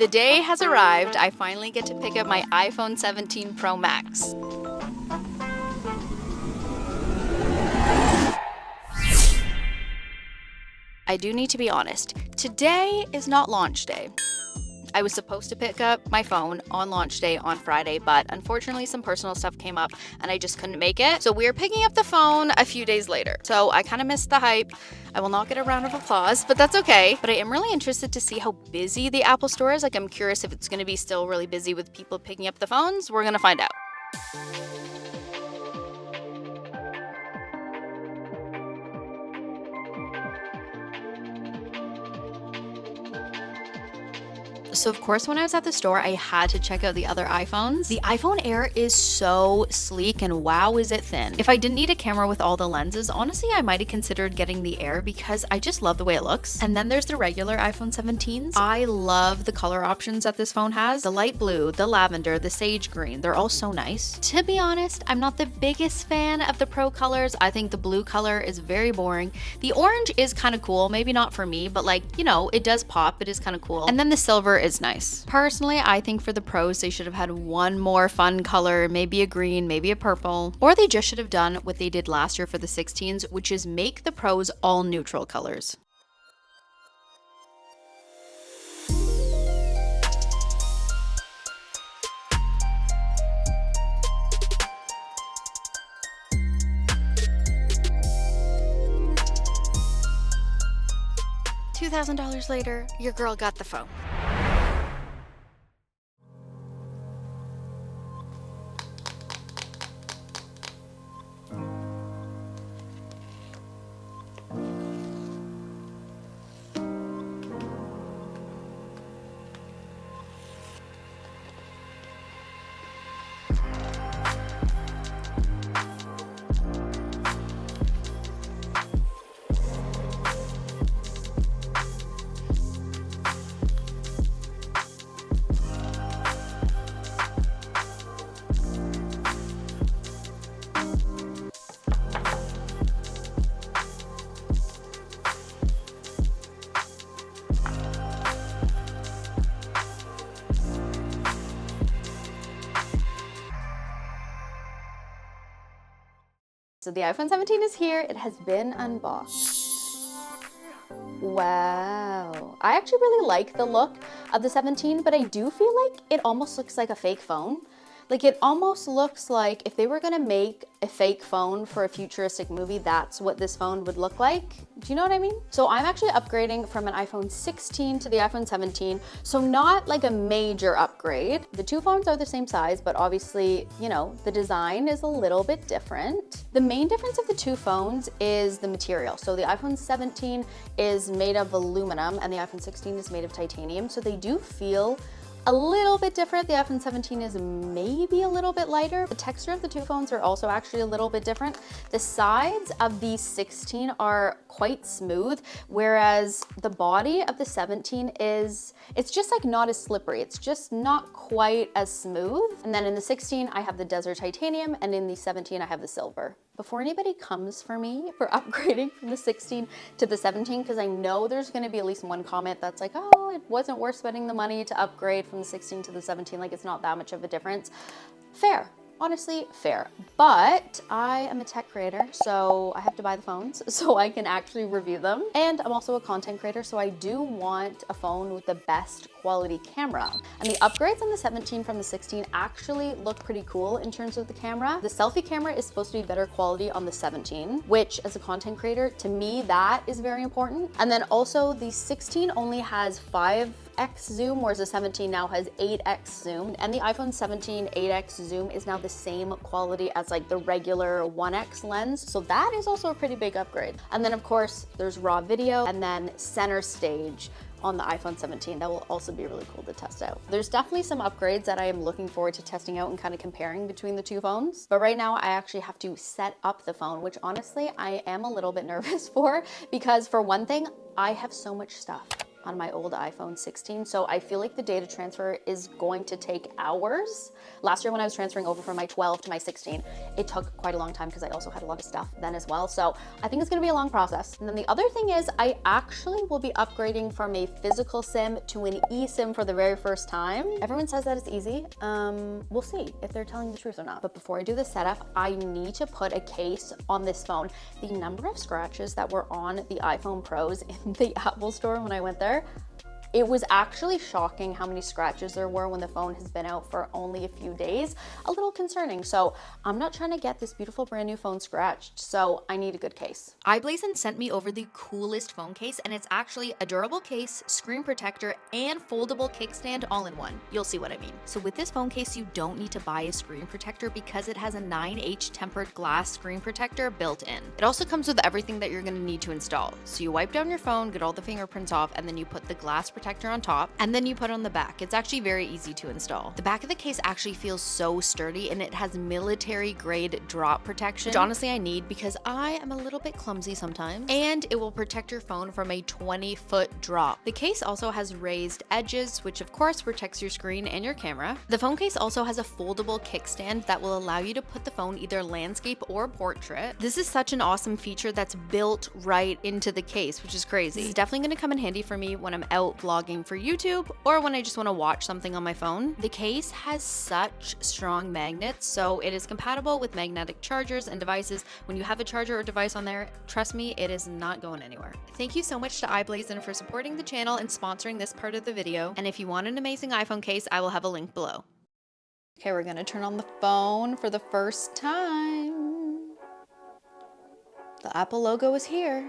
The day has arrived. I finally get to pick up my iPhone 17 Pro Max. I do need to be honest. Today is not launch day. I was supposed to pick up my phone on launch day on Friday, but unfortunately some personal stuff came up and I just couldn't make it. So we're picking up the phone a few days later. So I kind of missed the hype. I will not get a round of applause, but that's okay. But I am really interested to see how busy the Apple Store is. Like, I'm curious if it's going to be still really busy with people picking up the phones. We're going to find out. So of course, when I was at the store, I had to check out the other iPhones. The iPhone Air is so sleek and wow, is it thin. If I didn't need a camera with all the lenses, honestly, I might have considered getting the Air because I just love the way it looks. And then there's the regular iPhone 17s. I love the color options that this phone has. The light blue, the lavender, the sage green, they're all so nice. To be honest, I'm not the biggest fan of the Pro colors. I think the blue color is very boring. The orange is kind of cool, maybe not for me, but like, you know, it does pop, it is kind of cool. And then the silver is nice. Personally, I think for the Pros, they should have had one more fun color, maybe a green, maybe a purple, or they just should have done what they did last year for the 16s, which is make the Pros all neutral colors. $2,000 later, your girl got the phone. So the iPhone 17 is here. It has been unboxed. Wow. I actually really like the look of the 17, but I do feel like it almost looks like a fake phone. Like, it almost looks like if they were gonna make a fake phone for a futuristic movie, that's what this phone would look like. Do you know what I mean? So I'm actually upgrading from an iPhone 16 to the iPhone 17. So not like a major upgrade. The two phones are the same size, but obviously, you know, the design is a little bit different. The main difference of the two phones is the material. So the iPhone 17 is made of aluminum and the iPhone 16 is made of titanium. So they do feel a little bit different. The iPhone 17 is maybe a little bit lighter. The texture of the two phones are also actually a little bit different. The sides of the 16 are quite smooth, whereas the body of the 17 is, it's just like not as slippery. It's just not quite as smooth. And then in the 16, I have the desert titanium, and in the 17, I have the silver. Before anybody comes for me for upgrading from the 16 to the 17, because I know there's going to be at least one comment that's like, oh, it wasn't worth spending the money to upgrade from the 16 to the 17, like it's not that much of a difference. Fair. Honestly, fair. But I am a tech creator, so I have to buy the phones so I can actually review them. And I'm also a content creator, so I do want a phone with the best quality camera. And the upgrades on the 17 from the 16 actually look pretty cool in terms of the camera. The selfie camera is supposed to be better quality on the 17, which as a content creator, to me, that is very important. And then also the 16 only has 5x zoom, whereas the 17 now has 8x zoom. And the iPhone 17 8x zoom is now the same quality as like the regular 1x lens. So that is also a pretty big upgrade. And then of course there's raw video and then center stage on the iPhone 17. That will also be really cool to test out. There's definitely some upgrades that I am looking forward to testing out and kind of comparing between the two phones. But right now I actually have to set up the phone, which honestly I am a little bit nervous for, because for one thing, I have so much stuff. on my old iPhone 16. So I feel like the data transfer is going to take hours. Last year when I was transferring over from my 12 to my 16, it took quite a long time because I also had a lot of stuff then as well. So I think it's gonna be a long process. And then the other thing is I actually will be upgrading from a physical SIM to an eSIM for the very first time. Everyone says that it's easy. We'll see if they're telling the truth or not. But before I do the setup, I need to put a case on this phone. The number of scratches that were on the iPhone Pros in the Apple store when I went there, it was actually shocking how many scratches there were when the phone has been out for only a few days. A little concerning. So I'm not trying to get this beautiful brand new phone scratched, so I need a good case. iBlazin sent me over the coolest phone case, and it's actually a durable case, screen protector, and foldable kickstand all in one. You'll see what I mean. So with this phone case, you don't need to buy a screen protector because it has a 9H tempered glass screen protector built in. It also comes with everything that you're gonna need to install. So you wipe down your phone, get all the fingerprints off, and then you put the glass protector on top, and then you put on the back. It's actually very easy to install. The back of the case actually feels so sturdy, and it has military grade drop protection, which honestly I need because I am a little bit clumsy sometimes, and it will protect your phone from a 20-foot drop. The case also has raised edges, which of course protects your screen and your camera. The phone case also has a foldable kickstand that will allow you to put the phone either landscape or portrait. This is such an awesome feature that's built right into the case, which is crazy. This is definitely going to come in handy for me when I'm out vlogging for YouTube or when I just want to watch something on my phone. The case has such strong magnets, so it is compatible with magnetic chargers and devices. When you have a charger or device on there, trust me, it is not going anywhere. Thank you so much to iBlazin for supporting the channel and sponsoring this part of the video. And if you want an amazing iPhone case, I will have a link below. Okay, we're gonna turn on the phone for the first time. The Apple logo is here.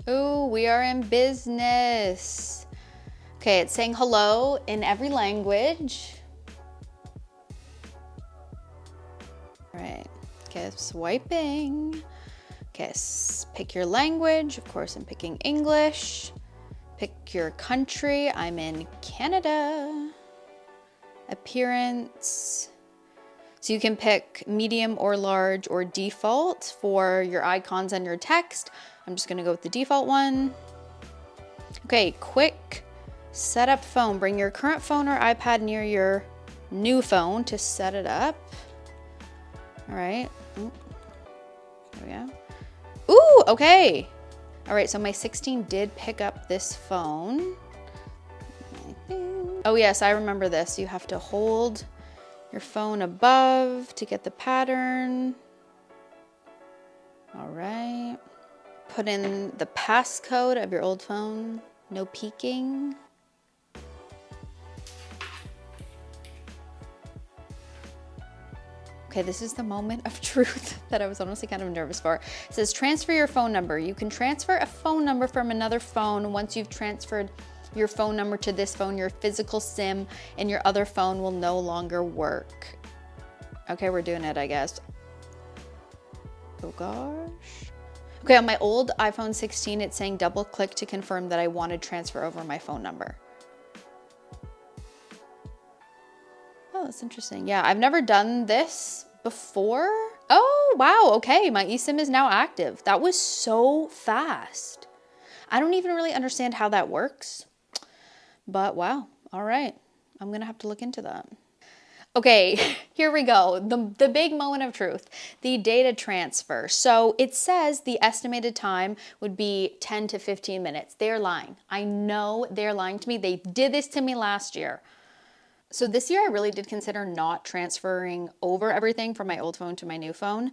Ooh, we are in business. Okay, it's saying hello in every language. All right, okay, swiping. Okay, pick your language. Of course, I'm picking English. Pick your country. I'm in Canada. Appearance. So you can pick medium or large or default for your icons and your text. I'm just gonna go with the default one. Okay, quick setup phone. Bring your current phone or iPad near your new phone to set it up. All right, there we go. Ooh, okay. All right, so my 16 did pick up this phone. Oh yes, I remember this. You have to hold your phone above to get the pattern. All right. Put in the passcode of your old phone. No peeking. Okay, this is the moment of truth that I was honestly kind of nervous for. It says transfer your phone number. You can transfer a phone number from another phone once you've transferred your phone number to this phone. Your physical SIM and your other phone will no longer work. Okay, we're doing it, I guess. Oh gosh. Okay, on my old iPhone 16, it's saying double click to confirm that I want to transfer over my phone number. Oh, that's interesting. Yeah, I've never done this before. Oh, wow. Okay, my eSIM is now active. That was so fast. I don't even really understand how that works, but wow. All right. I'm going to have to look into that. Okay, here we go. The big moment of truth, the data transfer. So it says the estimated time would be 10 to 15 minutes. They're lying. I know they're lying to me. They did this to me last year. So this year I really did consider not transferring over everything from my old phone to my new phone.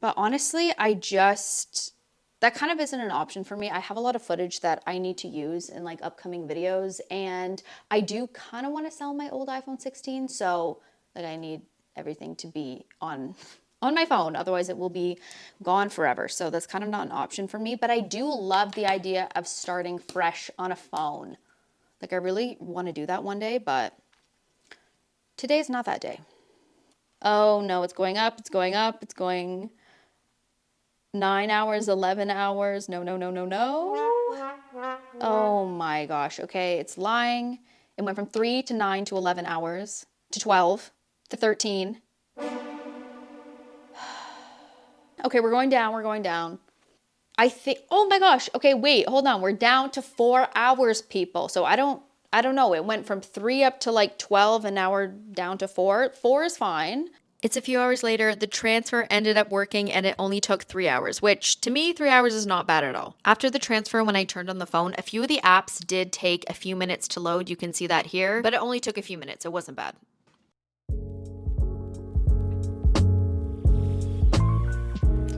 But honestly, that kind of isn't an option for me. I have a lot of footage that I need to use in like upcoming videos, and I do kind of want to sell my old iPhone 16. So like I need everything to be on my phone. Otherwise it will be gone forever. So that's kind of not an option for me, but I do love the idea of starting fresh on a phone. Like I really want to do that one day, but today's not that day. Oh no, it's going up, it's going up, it's going 9 hours, 11 hours. No, no, no, no, no. Oh my gosh. Okay, it's lying. It went from 3 to 9 to 11 hours to 12 to 13. Okay, we're going down, we're going down. I think, oh my gosh, okay, wait, hold on. We're down to 4 hours, people. So I don't know. It went from 3 up to like 12 and now we're down to 4. 4 is fine. It's a few hours later, the transfer ended up working and it only took 3 hours, which to me, 3 hours is not bad at all. After the transfer, when I turned on the phone, a few of the apps did take a few minutes to load. You can see that here, but it only took a few minutes. It wasn't bad.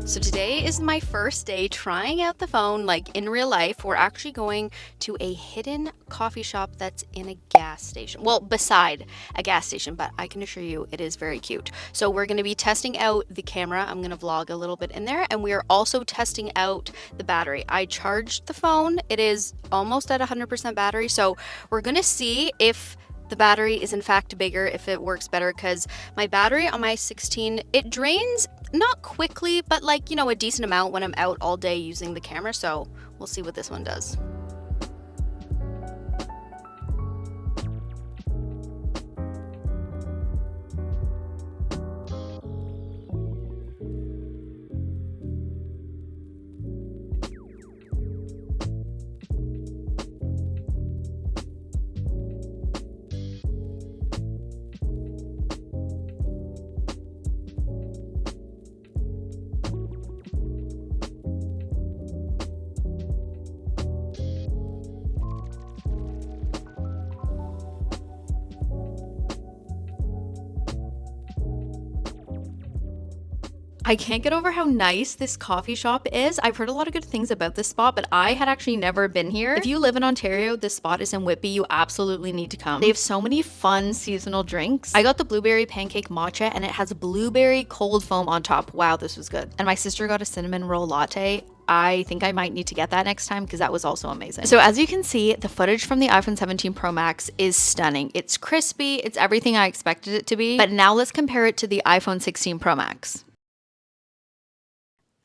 So today is my first day trying out the phone like in real life. We're actually going to a hidden coffee shop that's in a gas station. Well, beside a gas station, but I can assure you it is very cute. So we're going to be testing out the camera. I'm going to vlog a little bit in there, and we are also testing out the battery. I charged the phone. It is almost at 100% battery. So we're going to see if the battery is in fact bigger, if it works better, because my battery on my 16, it drains not quickly, but like, you know, a decent amount when I'm out all day using the camera. So we'll see what this one does. I can't get over how nice this coffee shop is. I've heard a lot of good things about this spot, but I had actually never been here. If you live in Ontario, this spot is in Whitby. You absolutely need to come. They have so many fun seasonal drinks. I got the blueberry pancake matcha and it has blueberry cold foam on top. Wow, this was good. And my sister got a cinnamon roll latte. I think I might need to get that next time because that was also amazing. So as you can see, the footage from the iPhone 17 Pro Max is stunning. It's crispy. It's everything I expected it to be. But now let's compare it to the iPhone 16 Pro Max.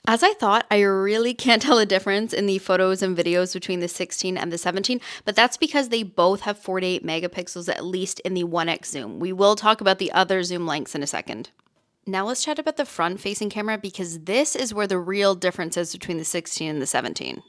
As I thought, I really can't tell a difference in the photos and videos between the 16 and the 17, but that's because they both have 48 megapixels, at least in the 1x zoom. We will talk about the other zoom lengths in a second. Now let's chat about the front-facing camera because this is where the real difference is between the 16 and the 17.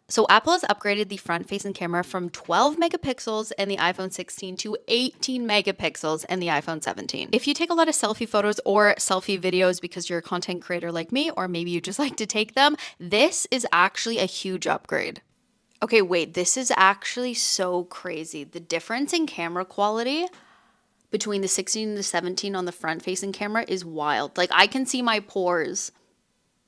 So Apple has upgraded the front-facing camera from 12 megapixels in the iPhone 16 to 18 megapixels in the iPhone 17. If you take a lot of selfie photos or selfie videos because you're a content creator like me, or maybe you just like to take them, this is actually a huge upgrade. Okay, wait, this is actually so crazy. The difference in camera quality between the 16 and the 17 on the front-facing camera is wild. Like, I can see my pores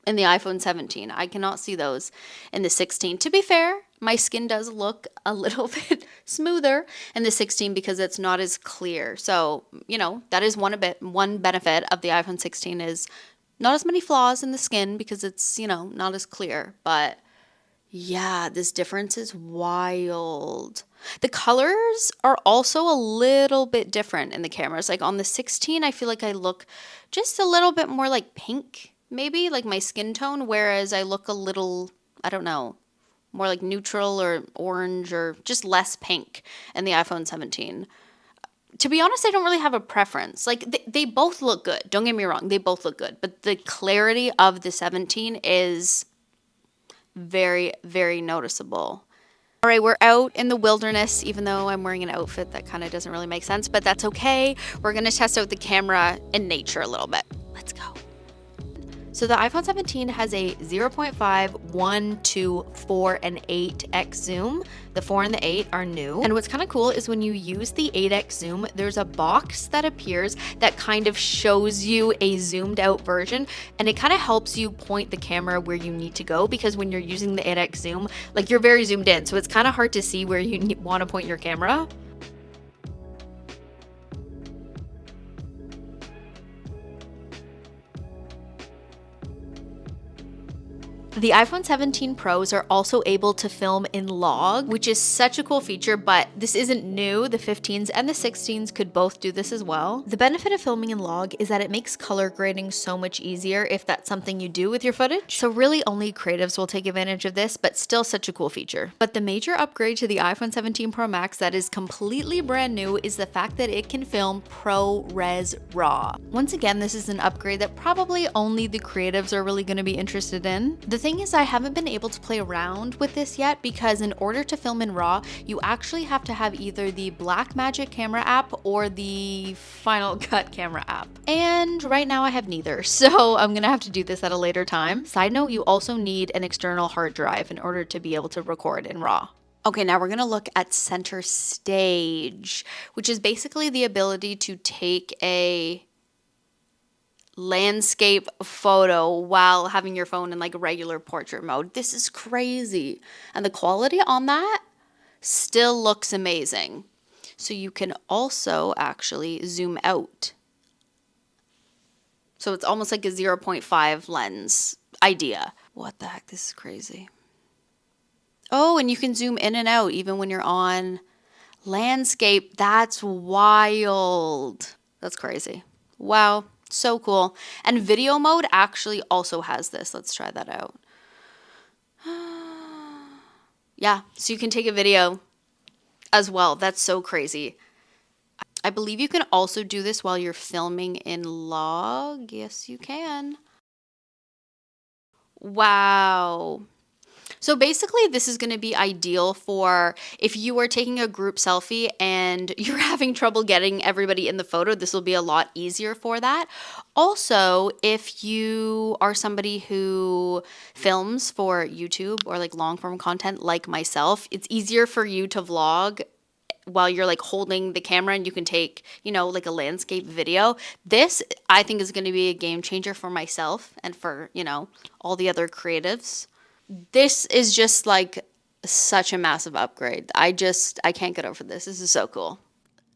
in the iPhone 17. I cannot see those in the 16. To be fair, my skin does look a little bit smoother in the 16 because it's not as clear. So, you know, that is one benefit of the iPhone 16 is not as many flaws in the skin because it's, you know, not as clear. But yeah, this difference is wild. The colors are also a little bit different in the cameras. Like on the 16, I feel like I look just a little bit more like pink, maybe like my skin tone, whereas I look a little, I don't know, more like neutral or orange or just less pink in the iPhone 17. To be honest, I don't really have a preference. Like they both look good. Don't get me wrong. They both look good. But the clarity of the 17 is very, very noticeable. All right, we're out in the wilderness, even though I'm wearing an outfit that kind of doesn't really make sense, but that's okay. We're going to test out the camera in nature a little bit. Let's go. So the iPhone 17 has a 0.5, 1, 2, 4, and 8x zoom. The 4 and the 8 are new. And what's kind of cool is when you use the 8x zoom, there's a box that appears that kind of shows you a zoomed out version. And it kind of helps you point the camera where you need to go because when you're using the 8x zoom, like you're very zoomed in. So it's kind of hard to see where you want to point your camera. The iPhone 17 Pros are also able to film in log, which is such a cool feature, but this isn't new. The 15s and the 16s could both do this as well. The benefit of filming in log is that it makes color grading so much easier if that's something you do with your footage. So really only creatives will take advantage of this, but still such a cool feature. But the major upgrade to the iPhone 17 Pro Max that is completely brand new is the fact that it can film ProRes RAW. Once again, this is an upgrade that probably only the creatives are really going to be interested in. The thing is, I haven't been able to play around with this yet because in order to film in RAW, you actually have to have either the Blackmagic camera app or the Final Cut camera app. And right now I have neither, so I'm gonna have to do this at a later time. Side note, you also need an external hard drive in order to be able to record in RAW. Okay, now we're gonna look at center stage, which is basically the ability to take a landscape photo while having your phone in like regular portrait mode. This is crazy. And the quality on that still looks amazing. So you can also actually zoom out. So it's almost like a 0.5 lens idea. What the heck? This is crazy. Oh, and you can zoom in and out even when you're on landscape. That's wild. That's crazy. Wow. So cool. And video mode actually also has this. Let's try that out. Yeah, so you can take a video as well. That's so crazy. I believe you can also do this while you're filming in log. Yes, you can. Wow. So basically, this is going to be ideal for if you are taking a group selfie and you're having trouble getting everybody in the photo, this will be a lot easier for that. Also, if you are somebody who films for YouTube or like long form content like myself, it's easier for you to vlog while you're like holding the camera and you can take, you know, like a landscape video. This, I think, is going to be a game changer for myself and for, you know, all the other creatives. This is just like such a massive upgrade. I can't get over this. This is so cool.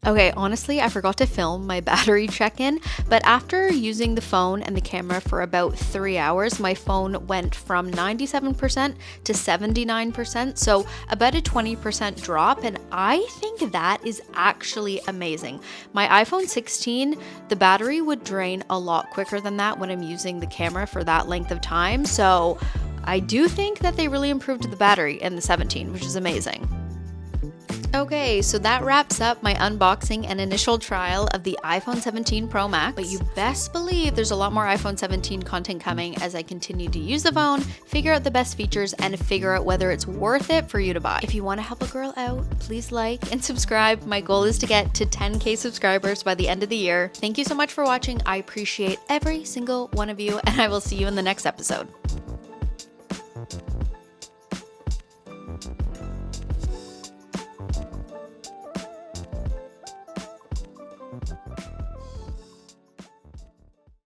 Okay, honestly, I forgot to film my battery check-in, but after using the phone and the camera for about 3 hours, my phone went from 97% to 79%, so about a 20% drop, and I think that is actually amazing. My iPhone 16, the battery would drain a lot quicker than that when I'm using the camera for that length of time, so I do think that they really improved the battery in the 17, which is amazing. Okay, so that wraps up my unboxing and initial trial of the iPhone 17 Pro Max, but you best believe there's a lot more iPhone 17 content coming as I continue to use the phone, figure out the best features, and figure out whether it's worth it for you to buy. If you want to help a girl out, please like and subscribe. My goal is to get to 10K subscribers by the end of the year. Thank you so much for watching. I appreciate every single one of you, and I will see you in the next episode.